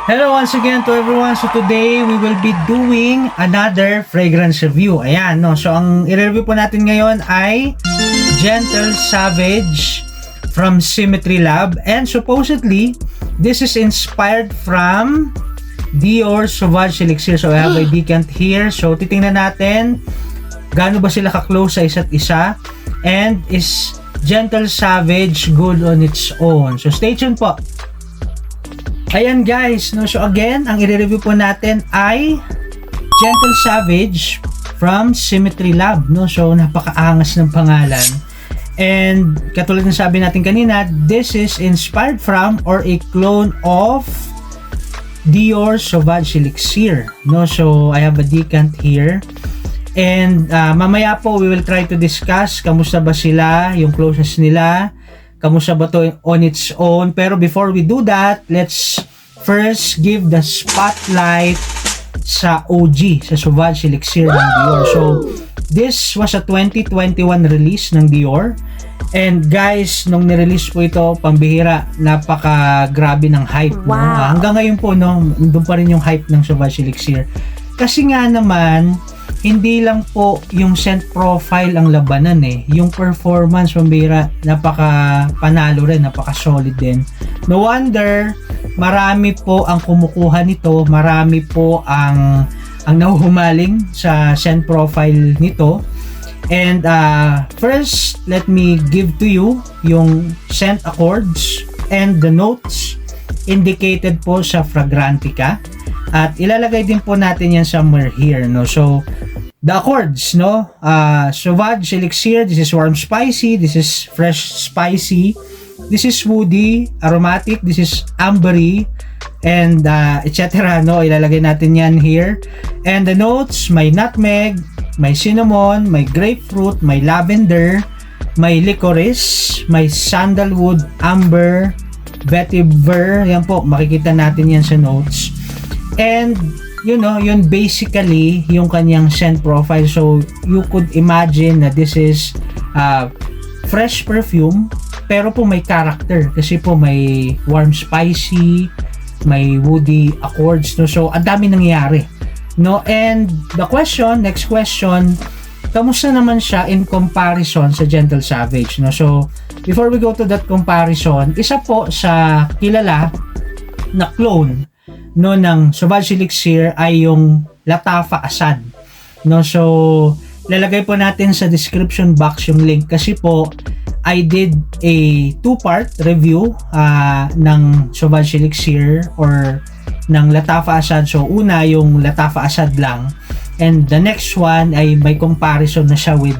Hello once again to everyone. So today we will be doing another fragrance review. Ayan, no. So ang i-review po natin ngayon ay Gentle Savage from Symmetry Lab, and supposedly this is inspired from Dior Sauvage Elixir. So I have a decant here. So titingnan natin gaano ba sila ka-close sa isa't isa, and is Gentle Savage good on its own. So stay tuned po. Ayan guys, no, so again, ang i-review po natin ay Gentle Savage from Symmetry Lab, no. So napakaangas ng pangalan. And katulad ng sabi natin kanina, this is inspired from or a clone of Dior Sauvage Elixir, no. So I have a decant here. And mamaya po we will try to discuss kamusta ba sila, yung closeness nila, kamusta ba to on its own. Pero before we do that, let's first give the spotlight sa OG, sa Sauvage Elixir ng Dior. So this was a 2021 release ng Dior. And guys, nung nirelease po ito, pambihira, napaka grabe ng hype. Wow. No? Hanggang ngayon po, no, doon pa rin yung hype ng Sauvage Elixir. Kasi nga naman, hindi lang po yung scent profile ang labanan eh. Yung performance, pambira, napaka panalo rin, napaka solid din. No wonder, marami po ang kumukuha nito, marami po ang nahuhumaling sa scent profile nito. And first, let me give to you yung scent accords and the notes indicated po sa Fragrantica. At ilalagay din po natin yan somewhere here, no. So the accords, no, Sauvage Elixir, this is warm spicy, this is fresh spicy, this is woody, aromatic, this is ambery, and etc. No, ilalagay natin yan here. And the notes, may nutmeg, may cinnamon, may grapefruit, may lavender, may licorice, may sandalwood, amber, vetiver. Yan po, makikita natin yan sa notes. And you know, yun basically yung kanyang scent profile. So you could imagine na this is fresh perfume, pero po may character kasi po may warm spicy, may woody accords, no. So ang dami nangyayari, no. And the question, next question, kamusta naman siya in comparison sa Gentle Savage, no. So before we go to that comparison, isa po sa kilala na clone, no, ng Sauvage Elixir ay yung Lattafa Assad, no. So lalagay po natin sa description box yung link kasi po I did a two-part review ng Sauvage Elixir or ng Lattafa Assad. So una yung Lattafa Assad lang, and the next one ay may comparison na siya with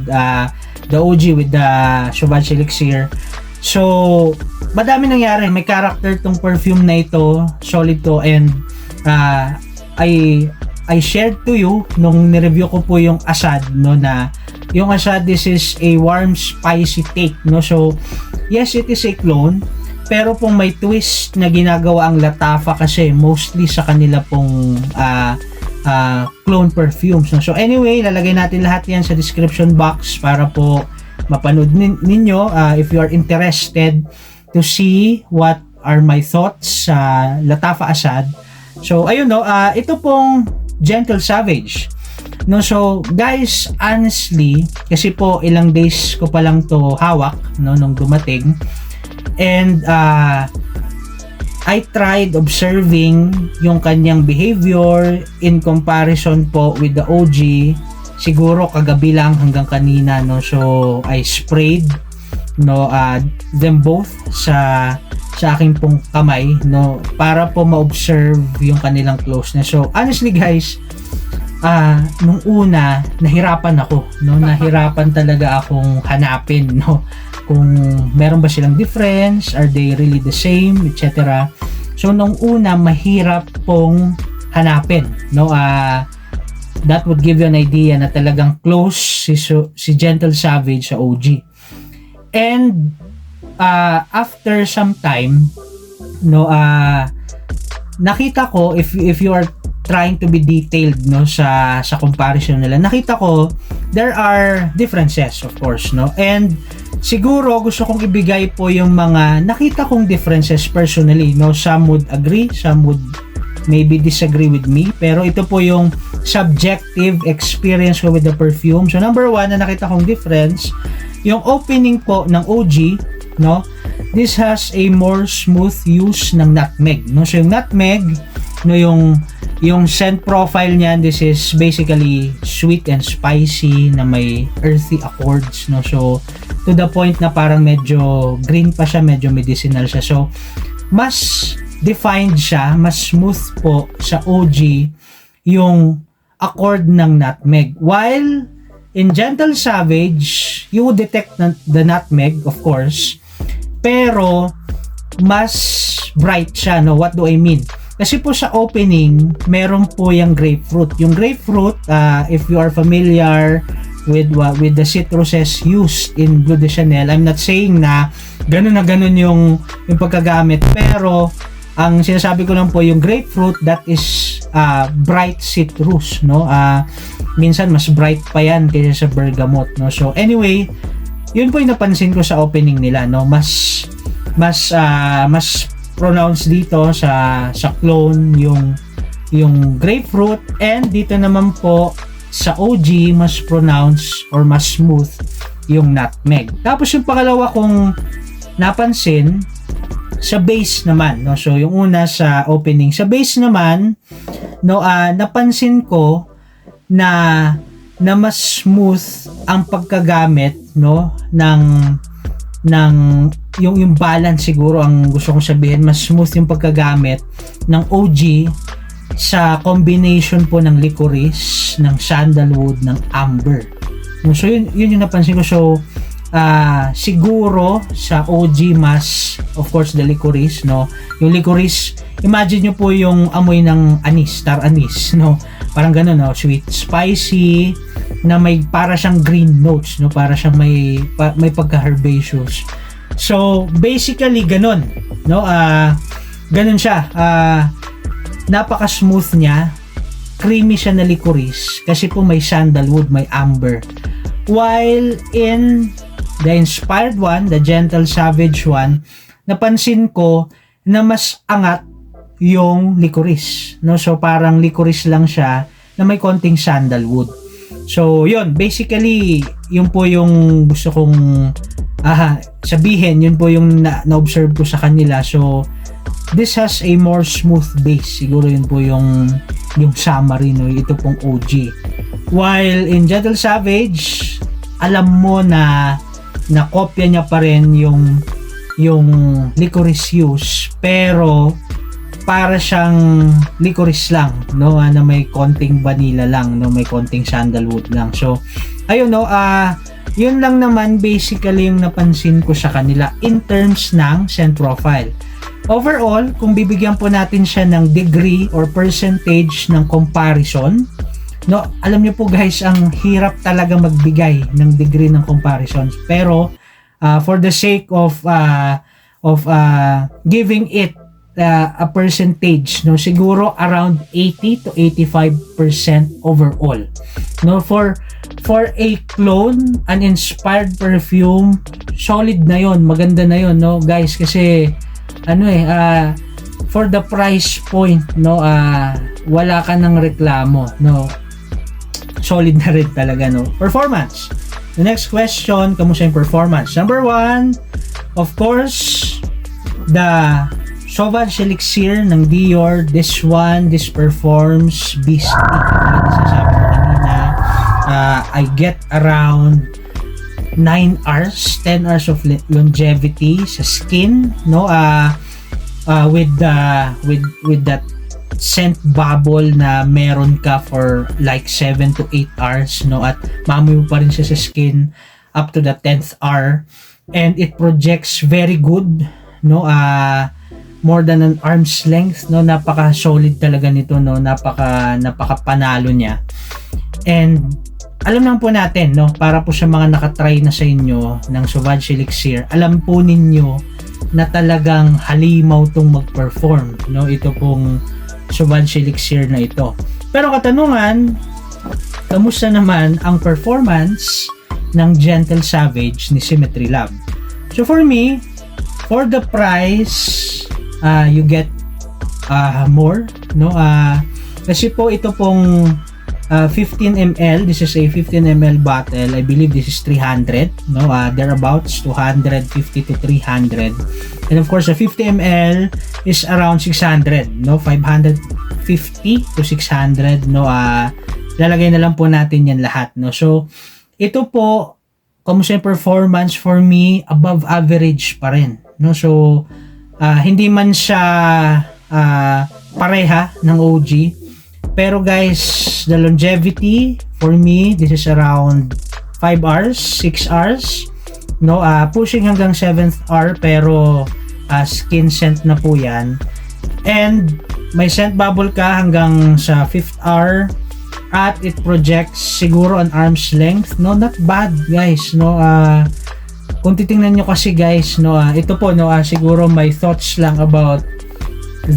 the OG, with the Sauvage Elixir. So madami nangyari, may character tong perfume na ito, solid to. And I shared to you nung nireview ko po yung Assad, no, na yung Assad, this is a warm spicy take, no. So yes, it is a clone, pero pong may twist na ginagawa ang Lattafa kasi mostly sa kanila pong clone perfumes, no? So anyway, lalagay natin lahat yan sa description box para po mapanood ninyo if you are interested to see what are my thoughts sa Lattafa Assad. So ayun, no, ito pong Gentle Savage, no. So guys, honestly, kasi po ilang days ko pa lang to hawak, no, nung dumating. And I tried observing yung kanyang behavior in comparison po with the OG. Siguro kagabi lang hanggang kanina, no. So I sprayed, no, them both sa aking pong kamay, no, para po ma-observe yung kanilang closeness. So honestly guys, nung una nahirapan ako, no, nahirapan talaga akong hanapin, no, kung meron ba silang difference, are they really the same, etc. So nung una mahirap pong hanapin, no. That would give you an idea na talagang close si Gentle Savage sa OG. And after some time, no, nakita ko, if you are trying to be detailed, no, sa comparison nila, nakita ko there are differences, of course, no. And siguro gusto kong ibigay po yung mga nakita kong differences personally, no. Some would agree, some would maybe disagree with me, pero ito po yung subjective experience ko with the perfume. So number 1 na nakita kong difference, yung opening po ng OG, no, this has a more smooth use ng nutmeg, no. So yung nutmeg, no, yung scent profile niyan, this is basically sweet and spicy na may earthy accords, no. So to the point na parang medyo green pa siya, medyo medicinal siya. So mas defined siya, mas smooth po sa OG yung accord ng nutmeg. While in Gentle Savage, you would detect the nutmeg, of course, pero mas bright siya, no. What do I mean? Kasi po sa opening, meron po yung grapefruit. Yung grapefruit, if you are familiar with the citruses used in Bleu de Chanel, I'm not saying na ganun yung pagkagamit, pero ang sinasabi ko lang po, yung grapefruit, that is bright citrus, no. Minsan mas bright pa yan kaysa sa bergamot, no. So anyway, yun po yung napansin ko sa opening nila, no. Mas pronounced dito sa clone yung grapefruit, and dito naman po sa OG mas pronounced or mas smooth yung nutmeg. Tapos yung pangalawa kong napansin sa base naman, no. So yung una sa opening, sa base naman, no, napansin ko na mas smooth ang pagkagamit, no, ng yung balance, siguro ang gusto kong sabihin, mas smooth yung pagkagamit ng OG sa combination po ng licorice, ng sandalwood, ng amber. So yun yung napansin ko. So siguro sa OG mas, of course, the licorice, no. Yung licorice, imagine nyo po yung amoy ng anis, star anise, no. Parang ganun, no, sweet, spicy, na may para siyang green notes, no, para siyang may pagka-herbaceous. So basically ganun, no, ganun siya. Napaka-smooth niya, creamy siya na licorice kasi po may sandalwood, may amber. While in the inspired one, the Gentle Savage one, napansin ko na mas angat yung licorice, no. So parang licorice lang siya na may konting sandalwood. So yun, basically yun po yung gusto kong sabihin, yun po yung na-observe ko sa kanila. So this has a more smooth base, siguro yun po yung summary, no, ito pong OG. While in Gentle Savage, alam mo na kopya niya pa rin yung licorice use, pero para siyang licorice lang, no, na may konting vanilla lang, no, may konting sandalwood lang. So ayun, no, yun lang naman basically yung napansin ko sa kanila in terms ng scent profile. Overall, kung bibigyan po natin siya ng degree or percentage ng comparison, no, alam niyo po guys, ang hirap talaga magbigay ng degree ng comparison, pero for the sake of giving it a percentage, no, siguro around 80 to 85% overall, no. For a clone, an inspired perfume, solid na yon, maganda na yon, no guys, kasi for the price point, no, wala ka ng reklamo, no, solid na rin talaga, no. Performance, the next question, kamusta yung performance? Number 1, of course, the Sauvage Elixir ng Dior. This performs beastly. Nasasabi ko kanina, I get around 9 hours, 10 hours of longevity sa skin, no, with that scent bubble na meron ka for like 7 to 8 hours, no, at maamoy mo pa rin siya sa skin up to the 10th hour, and it projects very good, no, more than an arm's length, no, napaka solid talaga nito, no, napaka panalo niya. And alam naman po natin, no, para po sa mga nakatry na sa inyo ng Sauvage Elixir, alam po ninyo na talagang halimaw tong mag-perform, no, ito pong Sauvage Elixir na ito. Pero katanungan, kamusta naman ang performance ng Gentle Savage ni Symmetry Lab? So for me, for the price, you get more, no? Kasi po ito pong 15 ml, this is a 15 ml bottle. I believe this is 300, no? Thereabouts 250 to 300. And of course, the 50 ml is around 600, no? 550 to 600, no? Lalagay na lang po natin yan lahat, no? So, ito po, kamusta yung performance for me, above average pa rin, no? So, hindi man siya pareha ng OG, pero guys, the longevity for me, this is around 5 hours, 6 hours, no? Pushing hanggang 7th hour, pero skin scent na po yan. And may scent bubble ka hanggang sa 5th hour, at it projects siguro an arm's length, no? Not bad guys, no? Kung titingnan nyo kasi guys, no, ito po, no, siguro my thoughts lang about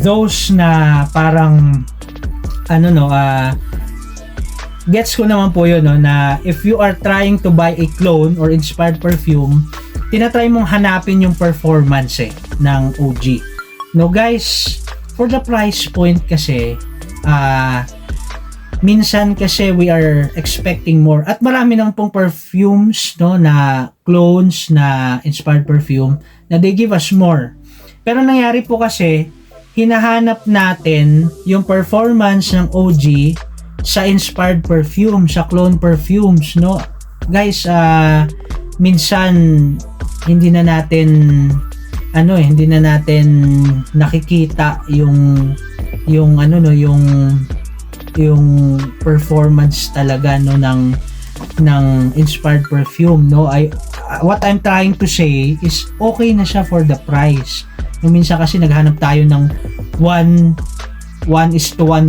those na parang ano, no, gets ko naman po yun, no, na if you are trying to buy a clone or inspired perfume, tinatry mong hanapin yung performance ng OG. No guys, for the price point kasi, minsan kasi we are expecting more, at marami nang pong perfumes, no, na clones na inspired perfume na they give us more. Pero nangyari po kasi, hinahanap natin yung performance ng OG sa inspired perfume, sa clone perfumes, no? Guys, minsan hindi na natin nakikita yung performance talaga, no, ng inspired perfume, no? What I'm trying to say is okay na siya for the price. No, minsan kasi naghanap tayo ng 1:1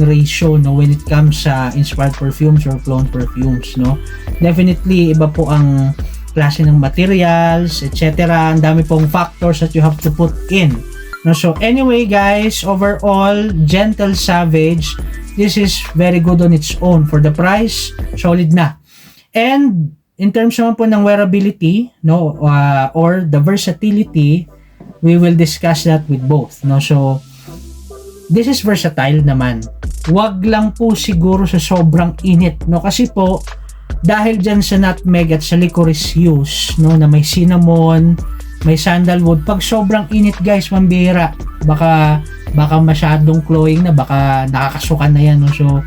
ratio, no, when it comes sa inspired perfumes or clone perfumes, no? Definitely iba po ang klase ng materials, etc. Ang dami pong factors that you have to put in, no? So anyway guys, overall, Gentle Savage, this is very good on its own. For the price, solid na. And in terms naman po ng wearability, no, or the versatility, we will discuss that with both, no? So this is versatile naman. Wag lang po siguro sa sobrang init, no? Kasi po dahil dyan sa nutmeg at sa licorice use, no, na may cinnamon, may sandalwood, pag sobrang init guys, mambihira, baka masyadong cloying na, baka nakakasukan na yan, no? So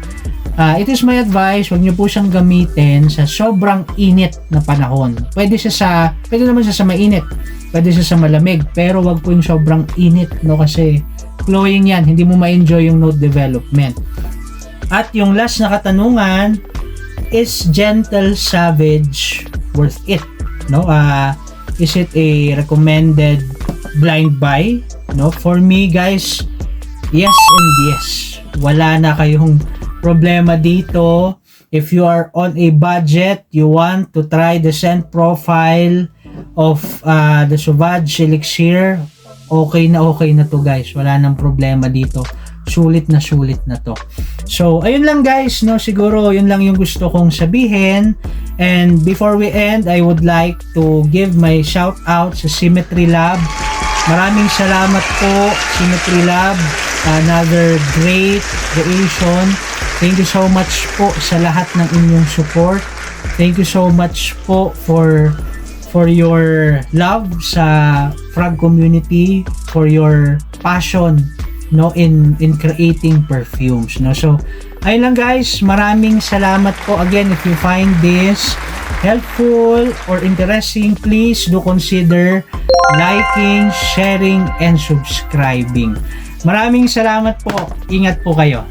it is my advice, wag nyo po siyang gamitin sa sobrang init na panahon. Pwede naman siya sa mainit, pwede siya sa malamig, pero wag po yung sobrang init, no? Kasi cloying yan, hindi mo ma-enjoy yung note development. At yung last na katanungan, is Gentle Savage worth it, no? Is it a recommended blind buy, no? For me guys, yes and yes. Wala na kayong problema dito. If you are on a budget, you want to try the scent profile of the Sauvage Elixir, okay na to guys. Wala nang problema dito. Sulit na to. So ayun lang guys, no, siguro yun lang yung gusto kong sabihin. And before we end, I would like to give my shout out sa Symmetry Lab. Maraming salamat po, Symmetry Lab. Another great creation. Thank you so much po sa lahat ng inyong support. Thank you so much po for your love sa frag community, for your passion, no, in creating perfumes, no? So ayun lang guys, maraming salamat po. Again, if you find this helpful or interesting, please do consider liking, sharing, and subscribing. Maraming salamat po. Ingat po kayo.